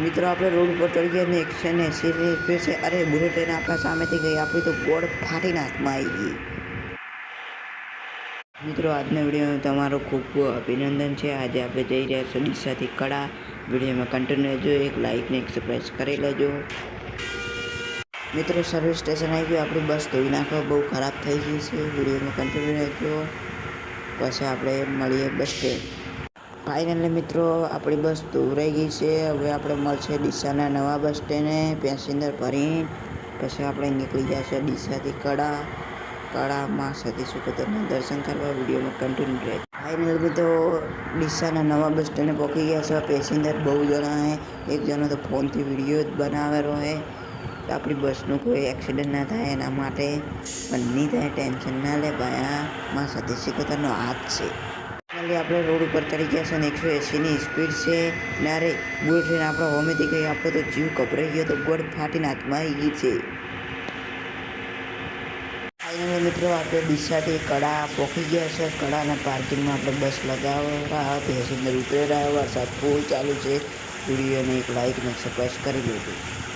મિત્રો આપણે રોડ ઉપર ચડી ગયા ને 180 સ્પીડ છે. અરે બુલેટ ટ્રેન આપણા સામેથી ગઈ, આપણી તો ગોળ ફાટીને હાથમાં આવી ગઈ. મિત્રો આજના વિડીયોમાં તમારું ખૂબ ખૂબ અભિનંદન છે. આજે આપણે જઈ રહ્યા છો ડીસાથી કડા. વિડીયોમાં કન્ટિન્યુ રહેજો, એક લાઇક ને એક સબસ્ક્રાઇબ કરી લેજો. મિત્રો સર્વિસ સ્ટેશન આવી ગયું, આપણી બસ ધોઈ નાખો, બહુ ખરાબ થઈ ગઈ છે. વિડીયોમાં કન્ટિન્યુ રહેજો, પછી આપણે મળીએ બસ સ્ટેન્ડ. ફાઇનલી મિત્રો આપણી બસ ધોરાઈ ગઈ છે. હવે આપણે મળશે ડીસાના નવા બસ સ્ટેન્ડે પેસેન્જર ભરીને. પછી આપણે નીકળી જશે ડીસાથી કડામાં સતી સુખોતરના દર્શન કરવા. વિડીયોમાં કન્ટિન્યુ રહે. ફાઇનલ મિત્રો ડીસાના નવા બસ સ્ટેન્ડે પહોંચી ગયા છે. પેસેન્જર બહુ જણા છે, એક જણો તો ફોનથી વિડીયો જ બનાવેલો છે. આપણી બસનું કોઈ એક્સિડન્ટ ના થાય એના માટે, પણ નહીં થાય ટેન્શન ના લે ભાઈ. માં સતી સુખોતરનો હાથ છે. ફાઇનલી આપણે રોડ ઉપર ચડી ગયા છે ને 180ની સ્પીડ છે. ને અરે બુલેટ ટ્રેન આપણે હોમેથી ગઈ, આપણો તો જીવ ગભરાઈ ગયો, તો ગોળ ફાટીને હાથમાં આવી ગઈ છે. ફાઇનલી મિત્રો આપણે ડીસાથી કડા પહોંચી ગયા છે. કડાના પાર્કિંગમાં આપણે બસ લગાવવા પેસેન્જર ઉતરેલા. વરસાદ ફૂલ ચાલુ છે. વિડીયોને એક લાઇક ને સબસ્ક્રાઇબ કરી લેજો.